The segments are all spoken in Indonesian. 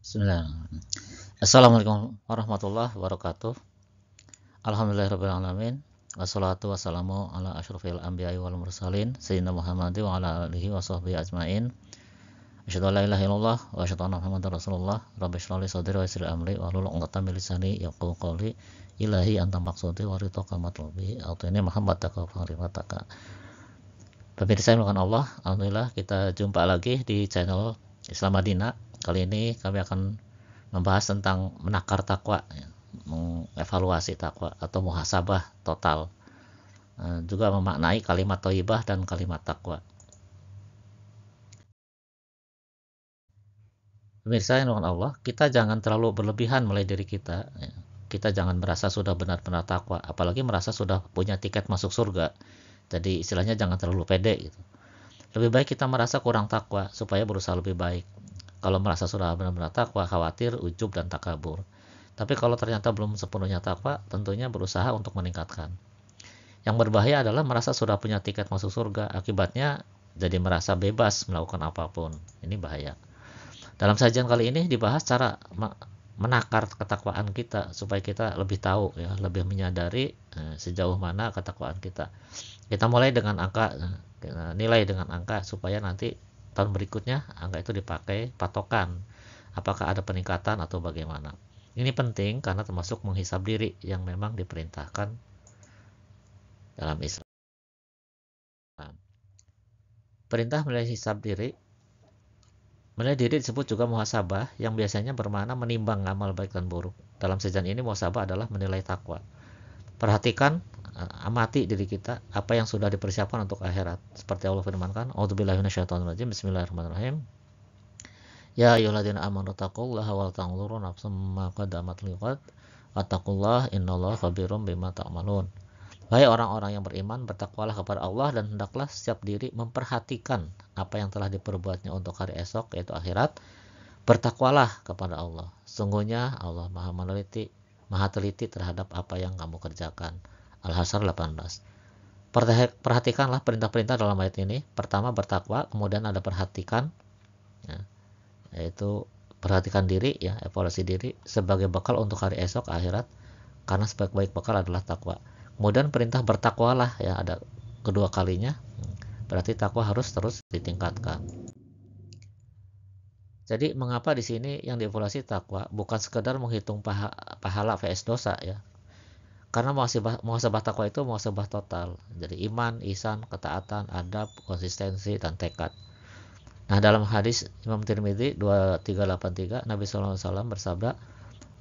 Bismillah. Assalamualaikum warahmatullahi wabarakatuh. Alhamdulillahirrahmanirrahim. Wassalatu wassalamu ala asyrafil anbiya'i wal mursalin sayyidina Muhammad wa ala alihi wa sahbihi ajmain. Asyhadu an la ilaha illallah wa asyhadu anna Muhammadar Rasulullah. Rabbi shrah li sadri wa yassir li amri wahlul 'uqdatam min lisani yafqahu qawli. Ilahi anta maqsudi wa ridha matlubi. Atini Muhammad takafarimataka. Pemirsa yang melakukan Allah, alhamdulillah kita jumpa lagi di channel Islam Madinah. Kali ini kami akan membahas tentang menakar takwa, mengevaluasi takwa atau muhasabah total. Juga memaknai kalimat thayyibah dan kalimat takwa. Pemirsa yang melakukan Allah, kita jangan terlalu berlebihan mulai diri kita. Kita jangan merasa sudah benar-benar takwa, apalagi merasa sudah punya tiket masuk surga. Jadi istilahnya jangan terlalu pede gitu. Lebih baik kita merasa kurang takwa supaya berusaha lebih baik. Kalau merasa sudah benar-benar takwa, khawatir, ujub, dan takabur. Tapi kalau ternyata belum sepenuhnya takwa, tentunya berusaha untuk meningkatkan. Yang berbahaya adalah merasa sudah punya tiket masuk surga, akibatnya jadi merasa bebas melakukan apapun. Ini bahaya. Dalam sajian kali ini dibahas cara menakar ketakwaan kita supaya kita lebih tahu, ya, lebih menyadari sejauh mana ketakwaan kita. Kita mulai dengan angka, nilai dengan angka supaya nanti tahun berikutnya angka itu dipakai patokan apakah ada peningkatan atau bagaimana. Ini penting karena termasuk menghisab diri yang memang diperintahkan dalam Islam. Perintah menilai hisab diri. Menilai diri disebut juga muhasabah yang biasanya bermakna menimbang amal baik dan buruk. Dalam sajian ini muhasabah adalah menilai takwa. Perhatikan, amati diri kita apa yang sudah dipersiapkan untuk akhirat. Seperti Allah firmankan, A'udzubillahi minasyaitonirrajim. Bismillahirrahmanirrahim. Ya ayyuhalladzina amanu taqullaha wal tanzur nafsum ma qaddamat liqad wattaqullaha innallaha khabirum bima ta'malun. Wahai orang-orang yang beriman, bertakwalah kepada Allah dan hendaklah setiap diri memperhatikan apa yang telah diperbuatnya untuk hari esok, yaitu akhirat. Bertakwalah kepada Allah. Sungguhnya Allah Maha teliti terhadap apa yang kamu kerjakan. Al-Hasyr 18. Perhatikanlah perintah-perintah dalam ayat ini. Pertama bertakwa, kemudian ada perhatikan, ya, yaitu perhatikan diri, ya, evaluasi diri sebagai bekal untuk hari esok akhirat, karena sebaik-baik bekal adalah takwa. Kemudian perintah bertakwalah, ya, ada kedua kalinya, berarti takwa harus terus ditingkatkan. Jadi mengapa di sini yang dievaluasi takwa bukan sekedar menghitung pahala vs dosa, ya? Karena muhasabah takwa itu muhasabah total. Jadi iman, ihsan, ketaatan, adab, konsistensi, dan tekad. Nah, dalam hadis Imam Tirmidzi 2383, Nabi SAW bersabda,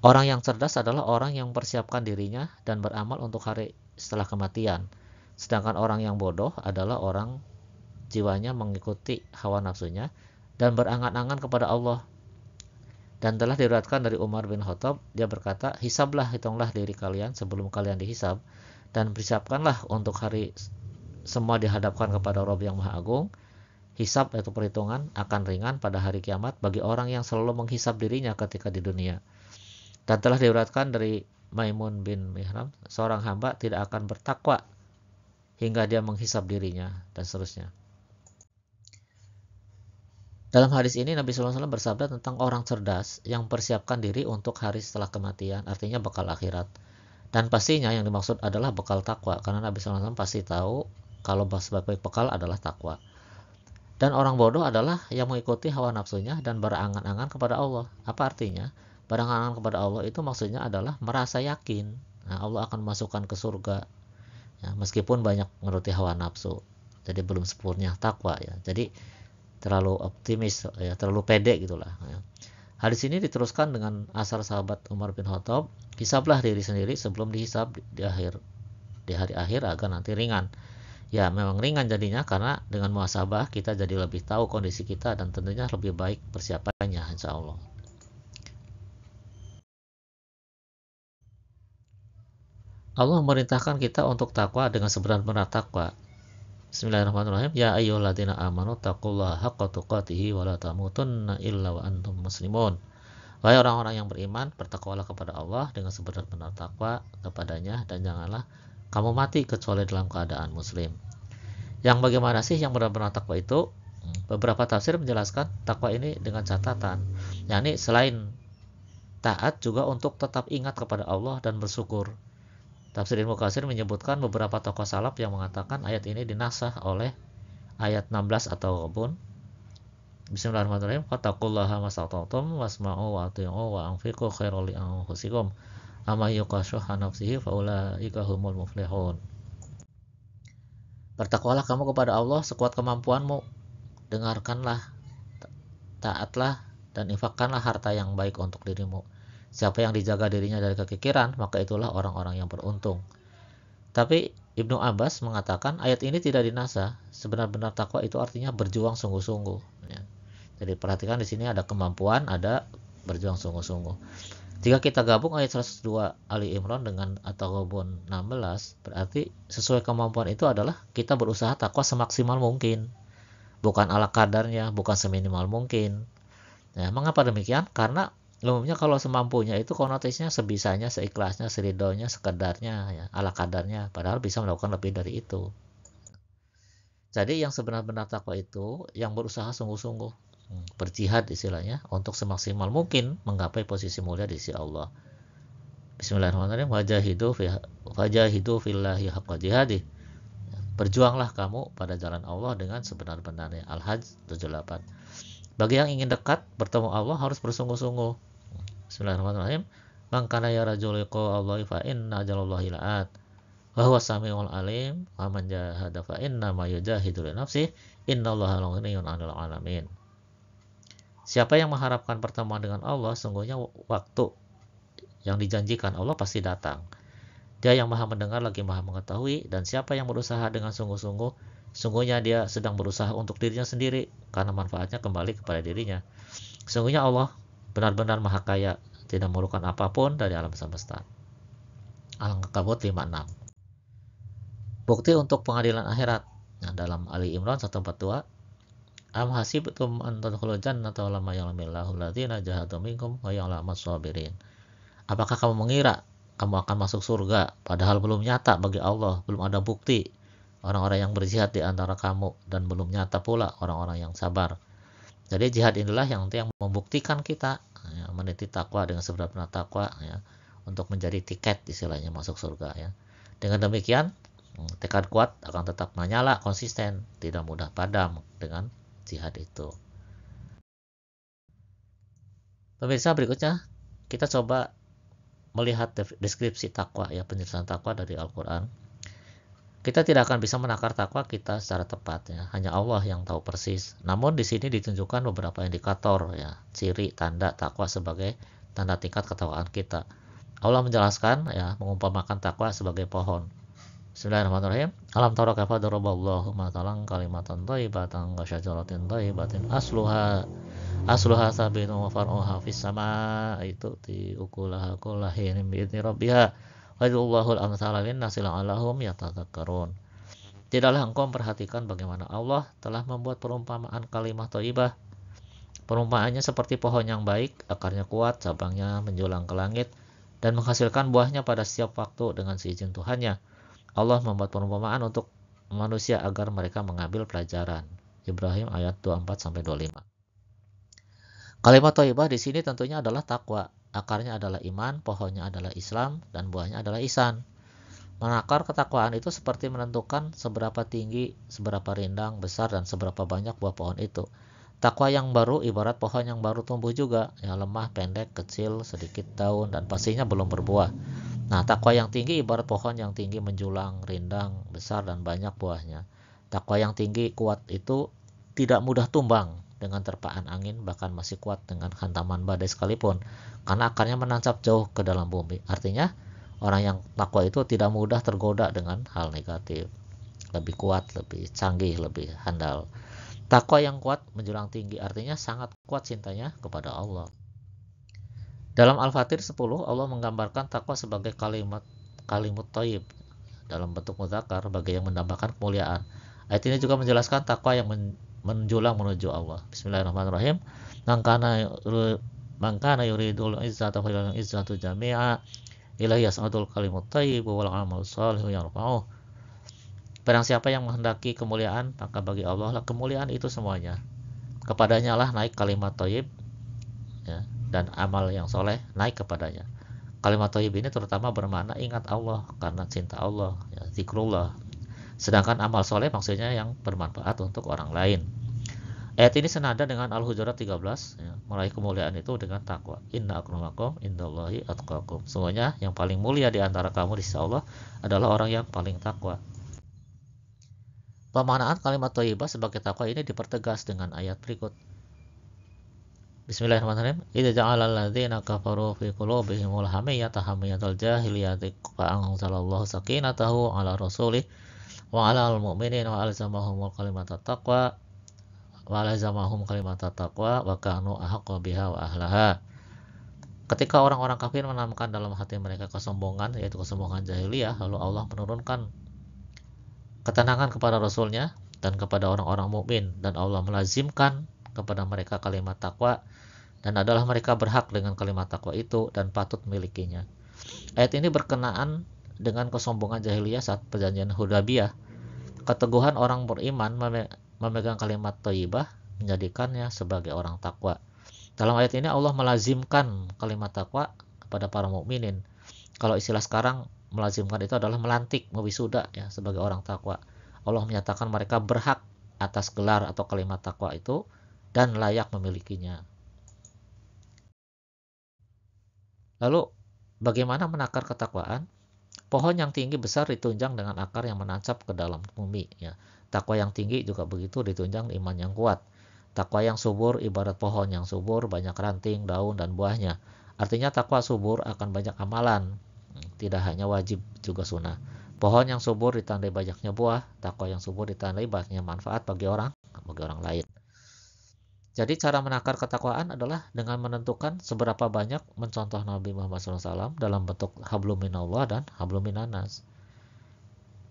orang yang cerdas adalah orang yang mempersiapkan dirinya dan beramal untuk hari setelah kematian. Sedangkan orang yang bodoh adalah orang jiwanya mengikuti hawa nafsunya dan berangan-angan kepada Allah. Dan telah diriwayatkan dari Umar bin Khattab, dia berkata, hisablah, hitunglah diri kalian sebelum kalian dihisab, dan persiapkanlah untuk hari semua dihadapkan kepada Rabb yang Maha Agung. Hisab yaitu perhitungan akan ringan pada hari kiamat bagi orang yang selalu menghisab dirinya ketika di dunia. Dan telah diriwayatkan dari Maimun bin Mihram, seorang hamba tidak akan bertakwa hingga dia menghisab dirinya, dan seterusnya. Dalam hadis ini Nabi SAW bersabda tentang orang cerdas yang mempersiapkan diri untuk hari setelah kematian, artinya bekal akhirat. Dan pastinya yang dimaksud adalah bekal takwa, karena Nabi SAW pasti tahu kalau sebaik bekal adalah takwa. Dan orang bodoh adalah yang mengikuti hawa nafsunya dan berangan-angan kepada Allah. Apa artinya? Berangan-angan kepada Allah itu maksudnya adalah merasa yakin, nah, Allah akan memasukkan ke surga, ya, meskipun banyak menuruti hawa nafsu. Jadi belum sempurna takwa, ya. Jadi terlalu optimis, ya, terlalu pede gitulah, ya. Hadis ini diteruskan dengan asar sahabat Umar bin Khattab, hisablah diri sendiri sebelum dihisab di hari akhir agar nanti ringan. Ya, memang ringan jadinya karena dengan muhasabah kita jadi lebih tahu kondisi kita dan tentunya lebih baik persiapannya, insya Allah. Allah memerintahkan kita untuk takwa dengan sebenar-benar takwa. Bismillahirrahmanirrahim. Ya ayyuhalladzina amanu taqullaha haqqa tuqatih wa la tamutunna illa wa antum muslimun. Wahai orang-orang yang beriman, bertakwalah kepada Allah dengan sebenar-benar takwa kepadanya dan janganlah kamu mati kecuali dalam keadaan muslim. Yang bagaimana sih yang benar-benar takwa itu? Beberapa tafsir menjelaskan takwa ini dengan catatan, yakni selain taat juga untuk tetap ingat kepada Allah dan bersyukur. Tafsir Ibnu Katsir menyebutkan beberapa tokoh salaf yang mengatakan ayat ini dinasah oleh ayat 16 ataupun Bismillahirrahmanirrahim. Fattaqullaha mastata'tum wasma'u wa ati'u wa anfiqu khairal li anfusikum. Amma yuqashuha nafsihi faulaika humul muflihun. Bertakwalah kamu kepada Allah sekuat kemampuanmu. Dengarkanlah, taatlah, dan infakkanlah harta yang baik untuk dirimu. Siapa yang dijaga dirinya dari kekikiran, maka itulah orang-orang yang beruntung. Tapi Ibnu Abbas mengatakan ayat ini tidak dinasah. Sebenar-benar takwa itu artinya berjuang sungguh-sungguh. Ya. Jadi perhatikan di sini ada kemampuan, ada berjuang sungguh-sungguh. Jika kita gabung ayat 102 Ali Imran dengan At-Taghabun 16, berarti sesuai kemampuan itu adalah kita berusaha takwa semaksimal mungkin. Bukan ala kadarnya, bukan seminimal mungkin. Nah, mengapa demikian? Karena umumnya kalau semampunya itu konotasinya sebisanya, seikhlasnya, seridhonya, sekedarnya, ya, ala kadarnya. Padahal bisa melakukan lebih dari itu. Jadi yang sebenar-benar takwa itu yang berusaha sungguh-sungguh, berjihad istilahnya, untuk semaksimal mungkin menggapai posisi mulia di sisi Allah. Bismillahirrahmanirrahim. Wajahidu fillahi haqqa jihadih. Berjuanglah kamu pada jalan Allah dengan sebenar-benarnya. Al-Hajj 78. Bagi yang ingin dekat bertemu Allah harus bersungguh-sungguh. Bismillahirrahmanirrahim. Man kana yarju liqa Allahi fa inna ajalallahi la'at. Wa huwa samiul alim. Wa man jahada fa inna ma yujahidu li nafsihi. Innallaha laghaniyun 'anil 'alamin. Siapa yang mengharapkan pertemuan dengan Allah, sungguhnya waktu yang dijanjikan Allah pasti datang. Dia yang maha mendengar lagi maha mengetahui, dan siapa yang berusaha dengan sungguh-sungguh, sungguhnya dia sedang berusaha untuk dirinya sendiri, karena manfaatnya kembali kepada dirinya. Sungguhnya Allah benar-benar maha kaya, tidak memerlukan apapun dari alam semesta. Al-Ankabut 56. Bukti untuk pengadilan akhirat. Nah, dalam Ali Imran 142, Am hasibtum an tadkhulul jannata wa lam ya'lamillahu alladziina jahadu minkum wa ya'lamus shabirin. Apakah kamu mengira kamu akan masuk surga, padahal belum nyata bagi Allah, belum ada bukti orang-orang yang berjihad di antara kamu, dan belum nyata pula orang-orang yang sabar. Jadi jihad inilah yang membuktikan kita ya, meniti takwa dengan sebenar-benar takwa ya, untuk menjadi tiket istilahnya masuk surga ya. Dengan demikian tekad kuat akan tetap menyala, konsisten, tidak mudah padam dengan jihad itu. Pemirsa, berikutnya kita coba melihat deskripsi takwa ya, penjelasan takwa dari Al-Quran. Kita tidak akan bisa menakar takwa kita secara tepat ya, hanya Allah yang tahu persis. Namun di sini ditunjukkan beberapa indikator ya, ciri tanda takwa sebagai tanda tingkat ketakwaan kita. Allah menjelaskan ya, mengumpamakan takwa sebagai pohon. Bismillahirrahmanirrahim. Alam tara kaifa daraballahu matalan kalimatan thayyibatan ka syajaratin thayyibatin asluha sabitun wa far'uha fis sama, itu di ukulaha kullahin bi idzni rabbiha wa yadullahu al-amsala lin-nasi la'allahum yatadzakkarun. Tidaklah engkau memperhatikan bagaimana Allah telah membuat perumpamaan kalimat thayyibah. Perumpamaannya seperti pohon yang baik, akarnya kuat, cabangnya menjulang ke langit dan menghasilkan buahnya pada setiap waktu dengan seizin Tuhannya. Allah membuat perumpamaan untuk manusia agar mereka mengambil pelajaran. Ibrahim ayat 24-25. Kalimat thayyibah di sini tentunya adalah takwa. Akarnya adalah iman, pohonnya adalah Islam, dan buahnya adalah ihsan. Menakar ketakwaan itu seperti menentukan seberapa tinggi, seberapa rindang, besar, dan seberapa banyak buah pohon itu. Takwa yang baru ibarat pohon yang baru tumbuh juga, yang lemah, pendek, kecil, sedikit daun, dan pastinya belum berbuah. Nah, takwa yang tinggi ibarat pohon yang tinggi menjulang, rindang, besar, dan banyak buahnya. Takwa yang tinggi kuat itu tidak mudah tumbang dengan terpaan angin, bahkan masih kuat dengan hantaman badai sekalipun, karena akarnya menancap jauh ke dalam bumi. Artinya, orang yang takwa itu tidak mudah tergoda dengan hal negatif. Lebih kuat, lebih canggih, lebih handal. Takwa yang kuat menjulang tinggi, artinya sangat kuat cintanya kepada Allah. Dalam Al-Fatir 10, Allah menggambarkan takwa sebagai kalimat thayyib dalam bentuk muzakkar bagi yang mendambakan kemuliaan. Ayat ini juga menjelaskan takwa yang menjulang menuju Allah. Bismillahirrahmanirrahim. Man kana yuridul izzata falil izzatu jami'a ilaihi yas'adul kalimut thayyib wal 'amal shalihu yarfa'uh. Barang siapa yang menghendaki kemuliaan, maka bagi Allah lah kemuliaan itu semuanya. Kepadanya lah naik kalimat thayyib, ya, dan amal yang soleh naik kepadanya. Kalimat thayyib ini terutama bermakna ingat Allah karena cinta Allah, ya, zikrullah. Sedangkan amal soleh maksudnya yang bermanfaat untuk orang lain. Ayat ini senada dengan Al-Hujurat 13, ya, meraih kemuliaan itu dengan takwa. Inna akramakum indallahi atqakum. Semuanya yang paling mulia di antara kamu di sisi Allah adalah orang yang paling takwa. Pemaknaan kalimat thayyibah sebagai takwa ini dipertegas dengan ayat berikut. Bismillahirrahmanirrahim. Idza ja'ala alladziina kafaru fi qulubihimul hamiyyata hamiyyatal jahiliyyati fa'anzalallahu sakinatahu 'ala rasulih wa 'alal mu'minina wa alzamahumul kalimatat taqwa wa alzamahum kalimatat taqwa wa kanu ahaqqa biha wa ahlaha. Ketika orang-orang kafir menanamkan dalam hati mereka kesombongan, yaitu kesombongan jahiliyah, lalu Allah menurunkan ketenangan kepada Rasulnya dan kepada orang-orang mukmin, dan Allah melazimkan kepada mereka kalimat takwa, dan adalah mereka berhak dengan kalimat takwa itu dan patut memilikinya. Ayat ini berkenaan dengan kesombongan jahiliyah saat perjanjian Hudaybiyah. Keteguhan orang beriman memegang kalimat thayyibah menjadikannya sebagai orang takwa. Dalam ayat ini Allah melazimkan kalimat takwa kepada para mukminin. Kalau istilah sekarang, melazimkan itu adalah melantik, mewisuda, ya, sebagai orang takwa. Allah menyatakan mereka berhak atas gelar atau kalimat takwa itu dan layak memilikinya. Lalu bagaimana menakar ketakwaan? Pohon yang tinggi besar ditunjang dengan akar yang menancap ke dalam bumi, ya. Takwa yang tinggi juga begitu, ditunjang iman yang kuat. Takwa yang subur ibarat pohon yang subur, banyak ranting, daun, dan buahnya. Artinya takwa subur akan banyak amalan, tidak hanya wajib, juga sunnah. Pohon yang subur ditandai banyaknya buah, takwa yang subur ditandai banyaknya manfaat bagi orang lain. Jadi cara menakar ketakwaan adalah dengan menentukan seberapa banyak mencontoh Nabi Muhammad SAW dalam bentuk hablum minallah dan hablum minanas.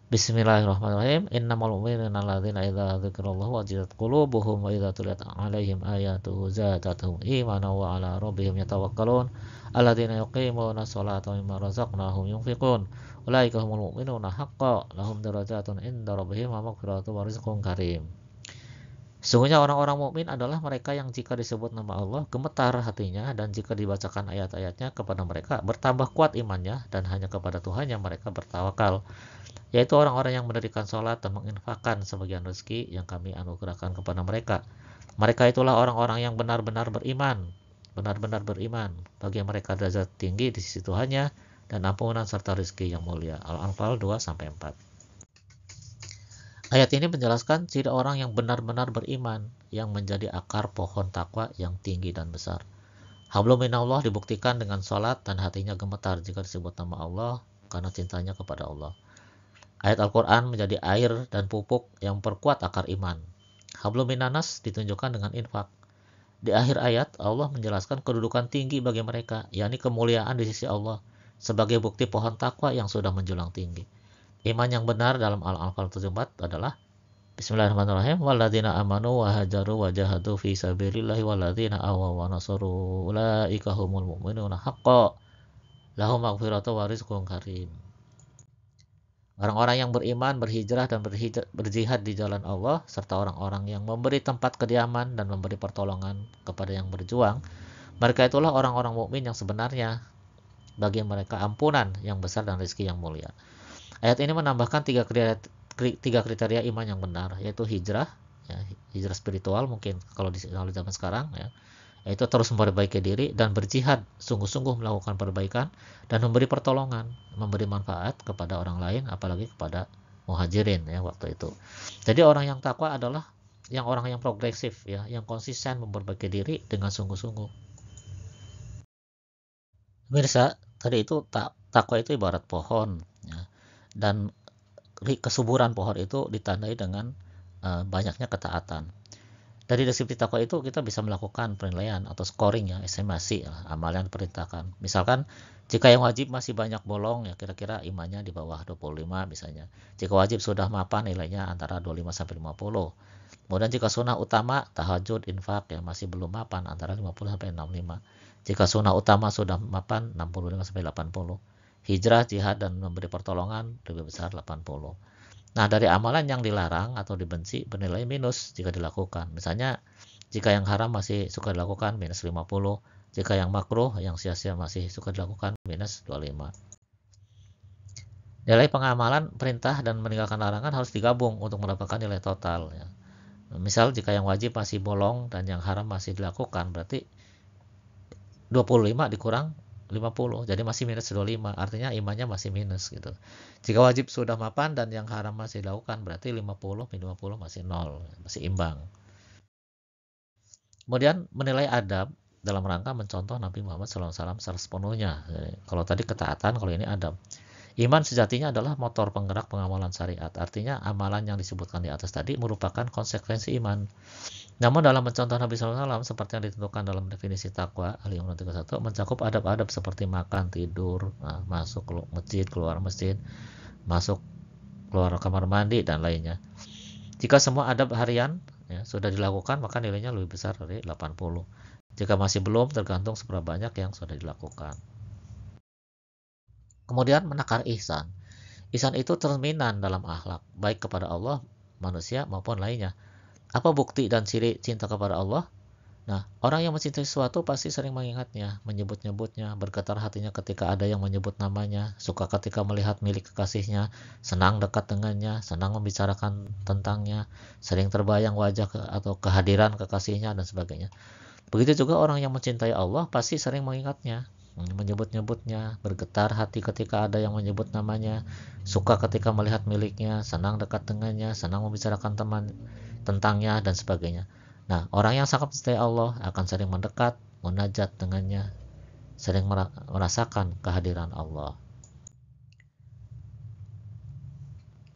Bismillahirrahmanirrahim. Innamal mu'minuna alladzina idza dzikrallahu wajilat qulubuhum wa idza tuliyat 'alaihim ayatuhu zadatuhum imanan wa 'ala rabbihim yatawakkalun. Alladzina yuqimuna sholata wa mimma razaqnahum yunfiqun. Ulaika humul mu'minuna haqqan lahum darajatun 'inda rabbihim wa maghfiratun wa rizqun karim. Sesungguhnya orang-orang mukmin adalah mereka yang jika disebut nama Allah gemetar hatinya, dan jika dibacakan ayat-ayatnya kepada mereka bertambah kuat imannya, dan hanya kepada Tuhan yang mereka bertawakal, yaitu orang-orang yang mendirikan sholat dan menginfakkan sebagian rezeki yang kami anugerahkan kepada mereka. Mereka itulah orang-orang yang benar-benar beriman. Bagi mereka derajat tinggi di sisi Tuhannya dan ampunan serta rezeki yang mulia. Al-Anfal 2-4. Ayat ini menjelaskan ciri orang yang benar-benar beriman, yang menjadi akar pohon takwa yang tinggi dan besar. Hablum minallah dibuktikan dengan sholat dan hatinya gemetar jika disebut nama Allah karena cintanya kepada Allah. Ayat Al-Quran menjadi air dan pupuk yang perkuat akar iman. Hablum minanas ditunjukkan dengan infak. Di akhir ayat Allah menjelaskan kedudukan tinggi bagi mereka, yakni kemuliaan di sisi Allah, sebagai bukti pohon takwa yang sudah menjulang tinggi. Iman yang benar dalam Al-Anfal 74 adalah Bismillahirrahmanirrahim. Walladzina amanu wa hajaru wa jahadu fi sabilillahi walladzina awaw wa nasaru ulaika humul mu'minuna haqqan lahum maghfiratun wa rizqun karim. Orang-orang yang beriman, berhijrah, dan berjihad di jalan Allah, serta orang-orang yang memberi tempat kediaman dan memberi pertolongan kepada yang berjuang, mereka itulah orang-orang mukmin yang sebenarnya. Bagi mereka ampunan yang besar dan rezeki yang mulia. Ayat ini menambahkan tiga kriteria iman yang benar, yaitu hijrah, ya, hijrah spiritual mungkin kalau di zaman sekarang, ya, yaitu terus memperbaiki diri dan berjihad, sungguh-sungguh melakukan perbaikan dan memberi pertolongan, memberi manfaat kepada orang lain, apalagi kepada muhajirin, ya, waktu itu. Jadi orang yang takwa adalah orang yang progresif, ya, yang konsisten memperbaiki diri dengan sungguh-sungguh. Pemirsa, tadi itu takwa itu ibarat pohon, ya. Dan kesuburan pohon itu ditandai dengan banyaknya ketaatan. Dari deskripsi takwa itu kita bisa melakukan penilaian atau scoring, ya, estimasi amalan diperintahkan. Misalkan jika yang wajib masih banyak bolong, ya kira-kira imannya di bawah 25 misalnya. Jika wajib sudah mapan, nilainya antara 25-50. Kemudian jika sunnah utama tahajud, infak, ya masih belum mapan, antara 50-65. Jika sunnah utama sudah mapan 65-80. Hijrah, jihad, dan memberi pertolongan lebih besar 80. Nah, dari amalan yang dilarang atau dibenci bernilai minus jika dilakukan. Misalnya, jika yang haram masih suka dilakukan, minus 50. Jika yang makruh, yang sia-sia masih suka dilakukan, minus 25. Nilai pengamalan perintah dan meninggalkan larangan harus digabung untuk mendapatkan nilai total. Ya. Misal, jika yang wajib masih bolong dan yang haram masih dilakukan, berarti 25 dikurang 50, jadi masih minus 25, artinya imannya masih minus gitu. Jika wajib sudah mapan dan yang haram masih dilakukan, berarti 50 min 50 masih 0, masih imbang. Kemudian menilai adab dalam rangka mencontoh Nabi Muhammad SAW secara sepenuhnya. Jadi, kalau tadi ketaatan, kalau ini adab. Iman sejatinya adalah motor penggerak pengamalan syariat. Artinya amalan yang disebutkan di atas tadi merupakan konsekuensi iman. Namun dalam mencontoh Nabi SAW seperti yang ditentukan dalam definisi takwa Ali Imran 31 mencakup adab-adab seperti makan, tidur, masuk masjid, keluar masjid, masuk keluar kamar mandi dan lainnya. Jika semua adab harian ya, sudah dilakukan maka nilainya lebih besar dari 80. Jika masih belum tergantung seberapa banyak yang sudah dilakukan. Kemudian menakar ihsan. Ihsan itu cerminan dalam akhlak baik kepada Allah, manusia maupun lainnya. Apa bukti dan ciri cinta kepada Allah? Nah, orang yang mencintai sesuatu pasti sering mengingatnya, menyebut-nyebutnya, bergetar hatinya ketika ada yang menyebut namanya, suka ketika melihat milik kekasihnya, senang dekat dengannya, senang membicarakan tentangnya, sering terbayang wajah atau kehadiran kekasihnya, dan sebagainya. Begitu juga orang yang mencintai Allah pasti sering mengingatnya, menyebut-nyebutnya, bergetar hati ketika ada yang menyebut namanya, suka ketika melihat miliknya, senang dekat dengannya, senang membicarakan tentangnya, dan sebagainya. Nah, orang yang sangat mencintai Allah akan sering mendekat, munajat dengannya, sering merasakan kehadiran Allah.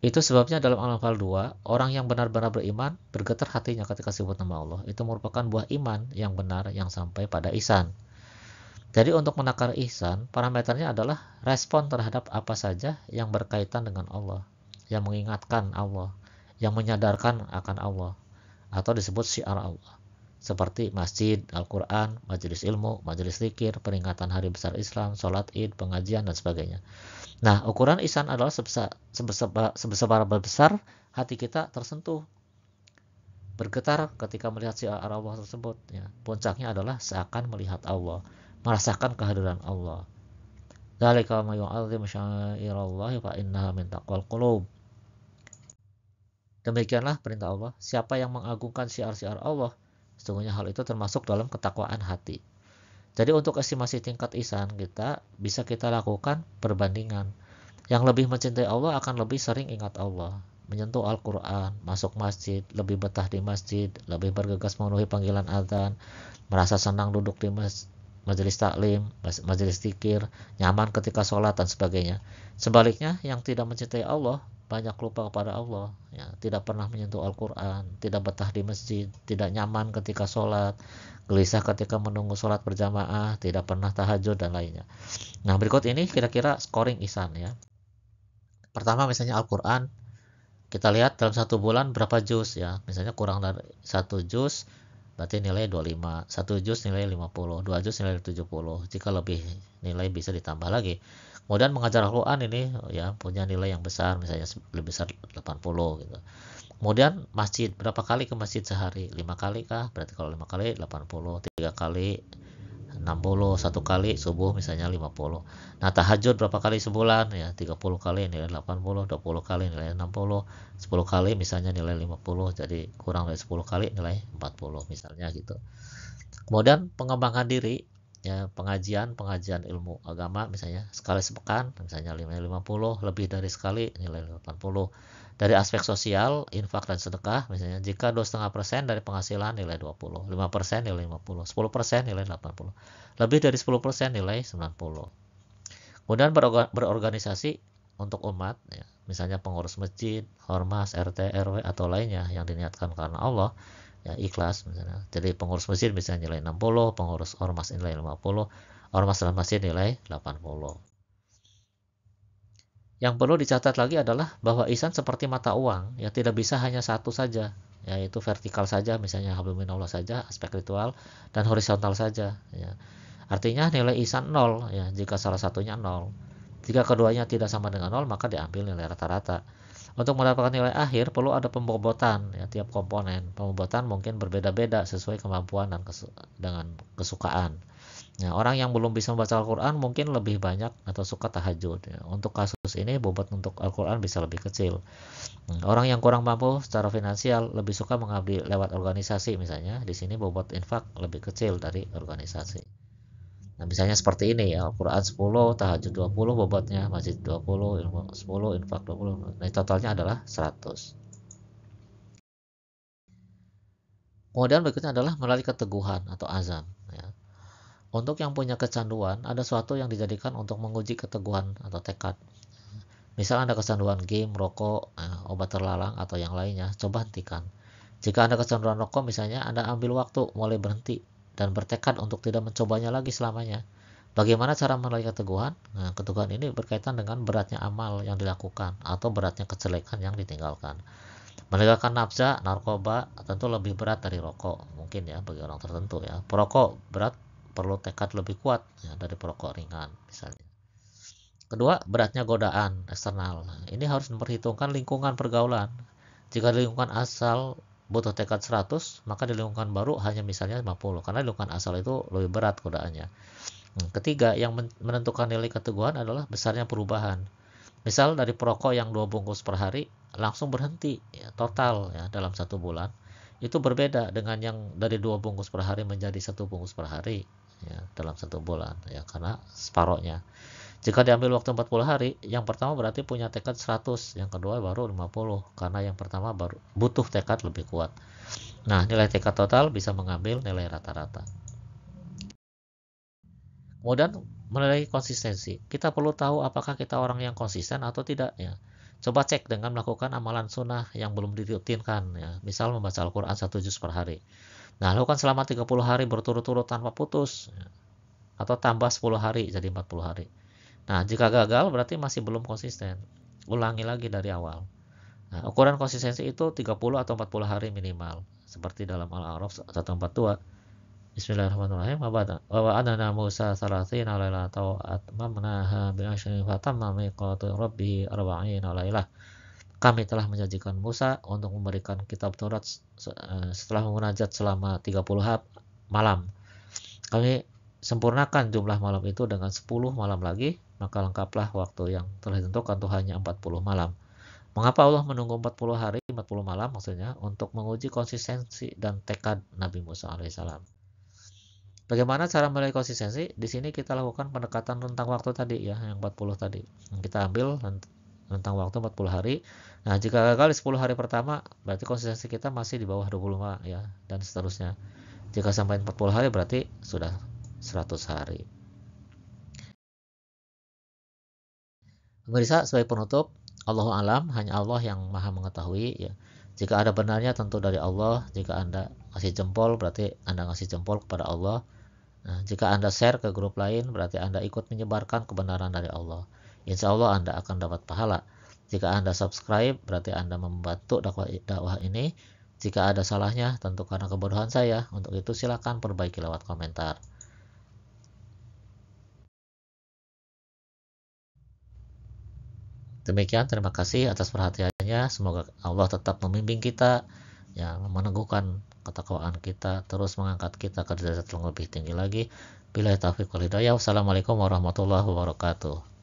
Itu sebabnya dalam Al-Anfal 2, orang yang benar-benar beriman bergetar hatinya ketika sebut nama Allah. Itu merupakan buah iman yang benar yang sampai pada ihsan. Jadi untuk menakar ihsan, parameternya adalah respon terhadap apa saja yang berkaitan dengan Allah, yang mengingatkan Allah, yang menyadarkan akan Allah, atau disebut syiar Allah. Seperti masjid, Al-Quran, majelis ilmu, majelis zikir, peringatan hari besar Islam, sholat id, pengajian, dan sebagainya. Nah, ukuran ihsan adalah sebesar besar hati kita tersentuh, bergetar ketika melihat syiar Allah tersebut. Ya. Puncaknya adalah seakan melihat Allah, merasakan kehadiran Allah. Dzalika may yu'azzim syairallahi fa innaha min taqwal qulub. Demikianlah perintah Allah, siapa yang mengagungkan syiar-syiar Allah, sesungguhnya hal itu termasuk dalam ketakwaan hati. Jadi untuk estimasi tingkat ihsan kita bisa kita lakukan perbandingan. Yang lebih mencintai Allah akan lebih sering ingat Allah, menyentuh Al-Quran, masuk masjid, lebih betah di masjid, lebih bergegas memenuhi panggilan azan, merasa senang duduk di majelis taklim, majelis zikir, nyaman ketika sholat, dan sebagainya. Sebaliknya, yang tidak mencintai Allah banyak lupa kepada Allah, ya, tidak pernah menyentuh Al-Quran, tidak betah di masjid, tidak nyaman ketika sholat, gelisah ketika menunggu sholat berjamaah, tidak pernah tahajud, dan lainnya. Nah, berikut ini kira-kira scoring ihsan ya. Pertama misalnya Al-Quran, kita lihat dalam satu bulan berapa juz ya. Misalnya kurang dari satu juz berarti nilai 25, satu juz nilai 50, dua juz nilai 70. Jika lebih nilai bisa ditambah lagi. Kemudian mengajar Al-Quran ini ya punya nilai yang besar, misalnya lebih besar 80 gitu. Kemudian masjid, berapa kali ke masjid sehari? 5 kali kah? Berarti kalau 5 kali 80, 3 kali 60, satu kali subuh misalnya 50. Nah, tahajud berapa kali sebulan ya? 30 kali nilai 80, 20 kali nilai 60, 10 kali misalnya nilai 50, jadi kurang dari 10 kali nilai 40 misalnya gitu. Kemudian pengembangan diri ya, pengajian ilmu agama misalnya sekali sepekan misalnya 50, lebih dari sekali nilai 80. Dari aspek sosial, infak dan sedekah misalnya jika 2,5% dari penghasilan nilai 20, 5% nilai 50, 10% nilai 80, lebih dari 10% nilai 90. Kemudian berorganisasi untuk umat ya, misalnya pengurus masjid, ormas, RT, RW atau lainnya yang diniatkan karena Allah ya, ikhlas misalnya. Jadi pengurus masjid misalnya nilai 60, pengurus ormas nilai 50, ormas dan masjid nilai 80. Yang perlu dicatat lagi adalah bahwa ihsan seperti mata uang, ya tidak bisa hanya satu saja, yaitu vertikal saja, misalnya hablum minallah saja, aspek ritual, dan horizontal saja. Ya. Artinya nilai ihsan 0, ya, jika salah satunya 0. Jika keduanya tidak sama dengan 0, maka diambil nilai rata-rata. Untuk mendapatkan nilai akhir perlu ada pembobotan ya tiap komponen. Pembobotan mungkin berbeda-beda sesuai kemampuan dan dengan kesukaan. Nah, orang yang belum bisa membaca Al-Quran mungkin lebih banyak atau suka tahajud. Ya. Untuk kasus ini bobot untuk Al-Quran bisa lebih kecil. Orang yang kurang mampu secara finansial lebih suka mengabdi lewat organisasi misalnya. Di sini bobot infak lebih kecil dari organisasi. Nah, misalnya seperti ini ya, Al-Quran 10, tahajud 20 bobotnya, masjid 20, ilmu 10, infak 20. Nah, totalnya adalah 100. Kemudian berikutnya adalah melalui keteguhan atau azam. Ya. Untuk yang punya kecanduan, ada suatu yang dijadikan untuk menguji keteguhan atau tekad. Misal Anda kecanduan game, rokok, obat terlarang, atau yang lainnya, coba hentikan. Jika Anda kecanduan rokok, misalnya Anda ambil waktu mulai berhenti dan bertekad untuk tidak mencobanya lagi selamanya. Bagaimana cara meraih keteguhan? Nah, keteguhan ini berkaitan dengan beratnya amal yang dilakukan atau beratnya kejelekan yang ditinggalkan. Meninggalkan nafsa, narkoba tentu lebih berat dari rokok, mungkin ya bagi orang tertentu ya. Perokok berat perlu tekad lebih kuat ya, dari perokok ringan misalnya. Kedua, beratnya godaan eksternal. Ini harus memperhitungkan lingkungan pergaulan. Jika di lingkungan asal butuh tekad 100, maka di lingkungan baru hanya misalnya 50, karena lingkungan asal itu lebih berat godaannya. Ketiga, yang menentukan nilai keteguhan adalah besarnya perubahan. Misal dari perokok yang 2 bungkus per hari langsung berhenti ya, total ya dalam 1 bulan. Itu berbeda dengan yang dari 2 bungkus per hari menjadi 1 bungkus per hari ya, dalam 1 bulan ya, karena separohnya. Jika diambil waktu 40 hari, yang pertama berarti punya tekad 100, yang kedua baru 50, karena yang pertama baru butuh tekad lebih kuat. Nah, nilai tekad total bisa mengambil nilai rata-rata. Kemudian menilai konsistensi. Kita perlu tahu apakah kita orang yang konsisten atau tidak ya. Coba cek dengan melakukan amalan sunnah yang belum dirutinkan ya. Misal membaca Al-Quran 1 juz per hari. Nah, lakukan selama 30 hari berturut-turut tanpa putus ya. Atau tambah 10 hari jadi 40 hari. Nah, jika gagal berarti masih belum konsisten. Ulangi lagi dari awal. Nah, ukuran konsistensi itu 30 atau 40 hari minimal. Seperti dalam Al-A'raf 142. Bismillahirrahmanirrahim. Wa wa'adana Musa 30 laila atau atmamnaha bi asyrin fatamma miqatu rabbih 40 lailah. Kami telah menjanjikan Musa untuk memberikan kitab Taurat setelah memunajat selama 30 malam. Kami sempurnakan jumlah malam itu dengan 10 malam lagi, maka lengkaplah waktu yang telah ditentukan Tuhannya 40 malam. Mengapa Allah menunggu 40 hari, 40 malam maksudnya, untuk menguji konsistensi dan tekad Nabi Musa alaihissalam. Bagaimana cara menilai konsistensi? Di sini kita lakukan pendekatan rentang waktu tadi ya, yang 40 tadi. Kita ambil rentang waktu 40 hari. Nah, jika gagal di 10 hari pertama, berarti konsistensi kita masih di bawah 25 ya, dan seterusnya. Jika sampai 40 hari berarti sudah 100 hari. Pemirsa, sebagai penutup, Allahu alam, hanya Allah yang maha mengetahui ya. Jika ada benarnya tentu dari Allah. Jika Anda ngasih jempol berarti Anda ngasih jempol kepada Allah. Nah, jika Anda share ke grup lain, berarti Anda ikut menyebarkan kebenaran dari Allah. Insya Allah Anda akan dapat pahala. Jika Anda subscribe, berarti Anda membantu dakwah ini. Jika ada salahnya, tentu karena kebodohan saya. Untuk itu silakan perbaiki lewat komentar. Demikian, terima kasih atas perhatiannya. Semoga Allah tetap membimbing kita, ya, meneguhkan ketakwaan kita, terus mengangkat kita ke derajat yang lebih tinggi lagi. Billahi taufiq wal hidayah. Wassalamualaikum warahmatullahi wabarakatuh.